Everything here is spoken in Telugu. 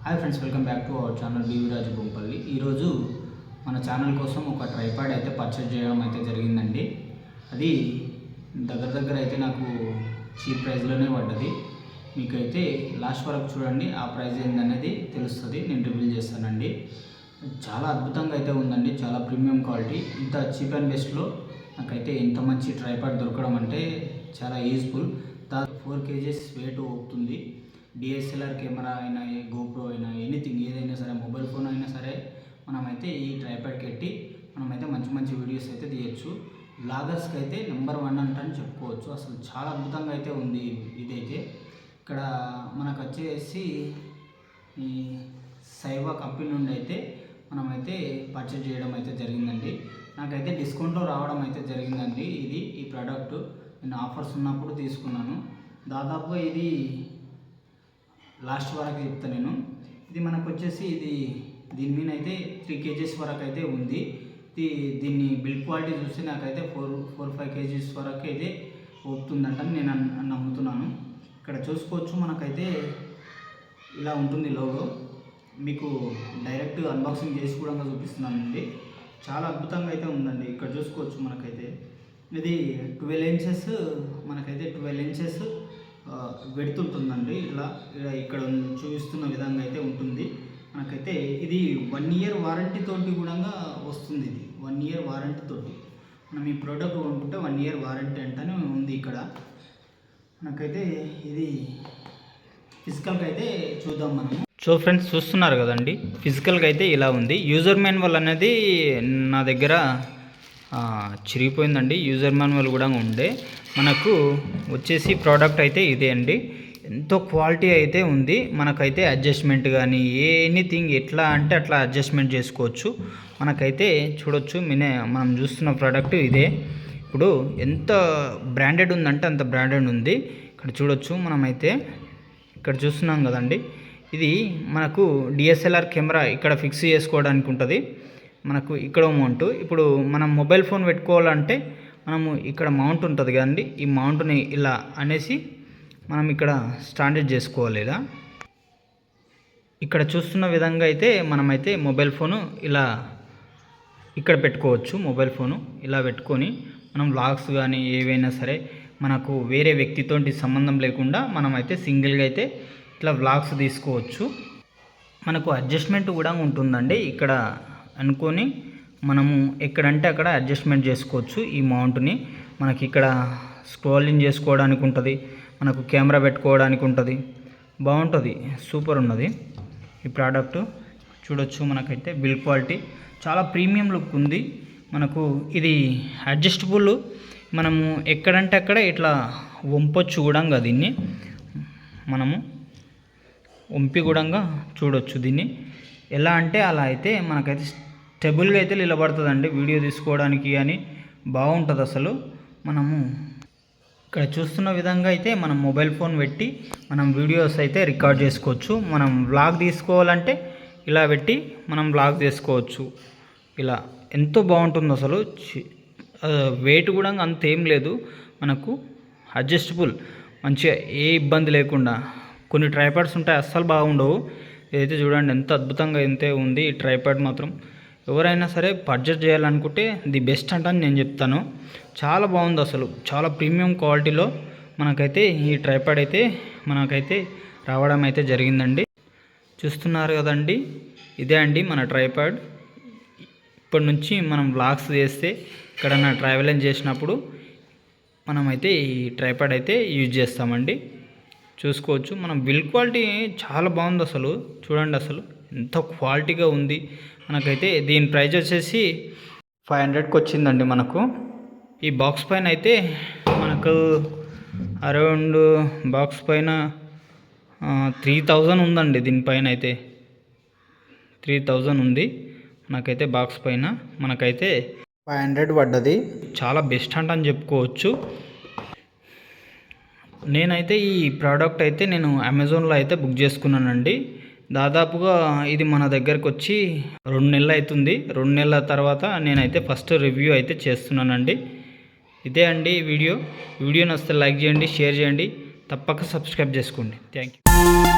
Hi friends, welcome back to our channel BV Raju Bompally. ఈరోజు మన ఛానల్ కోసం ఒక ట్రైపాడ్ అయితే పర్చేజ్ చేయడం అయితే జరిగిందండి. అది దగ్గర అయితే నాకు చీప్ ప్రైస్లోనే పడ్డది. మీకైతే లాస్ట్ వరకు చూడండి, ఆ ప్రైస్ ఏందనేది తెలుస్తుంది, నేను రివీల్ చేస్తానండి. చాలా అద్భుతంగా అయితే ఉందండి, చాలా ప్రీమియం క్వాలిటీ. ఇంత చీప్ అండ్ బెస్ట్లో నాకైతే ఇంత మంచి ట్రైపాడ్ దొరకడం అంటే చాలా యూజ్ఫుల్. 4 kgs వెయిట్ అవుతుంది. డిఎస్ఎల్ఆర్ కెమెరా అయినా, గోప్రో అయినా, ఎనీథింగ్ ఏదైనా సరే, మొబైల్ ఫోన్ అయినా సరే మనమైతే ఈ ట్రైపాడ్కి ఎట్టి మనమైతే మంచి మంచి వీడియోస్ అయితే తీయచ్చు. బ్లాగర్స్కి అయితే నెంబర్ 1 అంటని చెప్పుకోవచ్చు. అసలు చాలా అద్భుతంగా అయితే ఉంది ఇదైతే. ఇక్కడ మనకు వచ్చేసి ఈ సైవా కంపెనీ నుండి అయితే మనమైతే పర్చేజ్ చేయడం అయితే జరిగిందండి. నాకైతే డిస్కౌంట్లో రావడం అయితే జరిగిందండి. ఈ ప్రోడక్ట్ నేను ఆఫర్స్ ఉన్నప్పుడు తీసుకున్నాను. దాదాపుగా ఇది లాస్ట్ వరకు చెప్తాను నేను. ఇది మనకు వచ్చేసి దీని మీద అయితే 3 kgs వరకు అయితే ఉంది. దీన్ని బిల్డ్ క్వాలిటీ చూస్తే నాకైతే 4-5 kgs వరకు అయితే అవుతుందంటని నేను నమ్ముతున్నాను. ఇక్కడ చూసుకోవచ్చు, మనకైతే ఇలా ఉంటుంది లోగో. మీకు డైరెక్ట్ అన్బాక్సింగ్ చేసి కూడా చూపిస్తున్నానండి. చాలా అద్భుతంగా అయితే ఉందండి. ఇక్కడ చూసుకోవచ్చు, మనకైతే ఇది 12 inches, మనకైతే 12 inches వెడుతుంటుందండి. ఇక్కడ చూపిస్తున్న విధంగా అయితే ఉంటుంది. మనకైతే ఇది 1 year వారంటీ తోటి కూడా వస్తుంది. ఇది 1 year వారంటీ తోటి మనం ఈ ప్రోడక్ట్ కొనుక్కుంటే 1 year వారంటీ అంటనే ఉంది. ఇక్కడ మనకైతే ఇది ఫిజికల్గా అయితే చూద్దాం మనం. సో ఫ్రెండ్స్, చూస్తున్నారు కదండి, ఫిజికల్గా అయితే ఇలా ఉంది. యూజర్ మాన్యువల్ అనేది నా దగ్గర చిరిగిపోయిందండి. యూజర్ మాన్యువల్ కూడా ఉండే. మనకు వచ్చేసి ప్రోడక్ట్ అయితే ఇదే అండి. ఎంతో క్వాలిటీ అయితే ఉంది. మనకైతే అడ్జస్ట్మెంట్ కానీ ఎనీథింగ్ ఎట్లా అంటే అట్లా అడ్జస్ట్మెంట్ చేసుకోవచ్చు. మనకైతే చూడొచ్చు, మనం చూస్తున్న ప్రోడక్ట్ ఇదే. ఇప్పుడు ఎంత బ్రాండెడ్ ఉందంటే అంత బ్రాండెడ్ ఉంది. ఇక్కడ చూడొచ్చు, మనమైతే ఇక్కడ చూస్తున్నాం కదండి. ఇది మనకు డిఎస్ఎల్ఆర్ కెమెరా ఇక్కడ ఫిక్స్ చేసుకోవడానికి ఉంటుంది. మనకు ఇక్కడ మౌంట్. ఇప్పుడు మనం మొబైల్ ఫోన్ పెట్టుకోవాలంటే మనము ఇక్కడ మౌంట్ ఉంటుంది కదండి. ఈ మౌంట్ని ఇలా అనేసి మనం ఇక్కడ స్టాండర్డ్ చేసుకోవాలి. ఇలా ఇక్కడ చూస్తున్న విధంగా అయితే మనమైతే మొబైల్ ఫోను ఇలా ఇక్కడ పెట్టుకోవచ్చు. మొబైల్ ఫోను ఇలా పెట్టుకొని మనం వ్లాగ్స్ కానీ ఏవైనా సరే మనకు వేరే వ్యక్తితోటి సంబంధం లేకుండా మనమైతే సింగిల్గా అయితే ఇట్లా వ్లాగ్స్ తీసుకోవచ్చు. మనకు అడ్జస్ట్మెంట్ కూడా ఉంటుందండి. ఇక్కడ అనుకొని మనము ఎక్కడంటే అక్కడ అడ్జస్ట్మెంట్ చేసుకోవచ్చు. ఈ మౌంట్ని మనకి ఇక్కడ స్క్రోలింగ్ చేసుకోవడానికి ఉంటుంది, మనకు కెమెరా పెట్టుకోవడానికి ఉంటుంది. బాగుంటుంది, సూపర్ ఉన్నది ఈ ప్రోడక్ట్. చూడొచ్చు, మనకైతే బిల్డ్ క్వాలిటీ చాలా ప్రీమియం లుక్ ఉంది. మనకు ఇది అడ్జస్టబుల్, మనము ఎక్కడంటే అక్కడ ఇట్లా వంపొచ్చు కూడా. దీన్ని మనము వంపి కూడా చూడొచ్చు. దీన్ని ఎలా అంటే అలా అయితే మనకైతే స్టెబుల్గా అయితే నిలబడుతుందండి. వీడియో తీసుకోవడానికి కానీ బాగుంటుంది అసలు. మనము ఇక్కడ చూస్తున్న విధంగా అయితే మనం మొబైల్ ఫోన్ పెట్టి మనం వీడియోస్ అయితే రికార్డ్ చేసుకోవచ్చు. మనం వ్లాగ్ తీసుకోవాలంటే ఇలా పెట్టి మనం వ్లాగ్ చేసుకోవచ్చు. ఇలా ఎంతో బాగుంటుంది అసలు. వెయిట్ కూడా అంత ఏం లేదు, మనకు అడ్జస్టబుల్, మంచిగా ఏ ఇబ్బంది లేకుండా. కొన్ని ట్రైపాడ్స్ ఉంటాయి, అస్సలు బాగుండవు. ఇదైతే చూడండి ఎంత అద్భుతంగా అయితే ఉంది. ఈ ట్రైపాడ్ మాత్రం ఎవరైనా సరే పర్చేజ్ చేయాలనుకుంటే ది బెస్ట్ అంటని నేను చెప్తాను. చాలా బాగుంది అసలు. చాలా ప్రీమియం క్వాలిటీలో మనకైతే ఈ ట్రైపాడ్ అయితే మనకైతే రావడం అయితే జరిగిందండి. చూస్తున్నారు కదండి, ఇదే అండి మన ట్రైపాడ్. ఇప్పటి నుంచి మనం వ్లాగ్స్ చేస్తే ఎక్కడన్నా ట్రావెలింగ్ చేసినప్పుడు మనమైతే ఈ ట్రైపాడ్ అయితే యూజ్ చేస్తామండి. చూసుకోవచ్చు, మనం బిల్డ్ క్వాలిటీ చాలా బాగుంది అసలు. చూడండి అసలు ఎంత క్వాలిటీగా ఉంది. మనకైతే దీని ప్రైస్ వచ్చేసి 500కి వచ్చిందండి మనకు. ఈ బాక్స్ పైన అయితే మనకు అరౌండ్ బాక్స్ పైన 3000 ఉందండి. దీనిపైన అయితే 3000 ఉంది. మనకైతే బాక్స్ పైన మనకైతే 500 పడ్డది. చాలా బెస్ట్ అని చెప్పుకోవచ్చు. నేనైతే ఈ ప్రోడక్ట్ అయితే నేను అమెజాన్లో అయితే బుక్ చేసుకున్నానండి. దాదాపుగా ఇది మన దగ్గరకు వచ్చి 2 నెలలు అవుతుంది. 2 నెలల తర్వాత నేనైతే ఫస్ట్ రివ్యూ అయితే చేస్తున్నానండి. ఇదే అండి వీడియో నచ్చితే లైక్ చేయండి, షేర్ చేయండి, తప్పక సబ్స్క్రైబ్ చేసుకోండి. Thank you.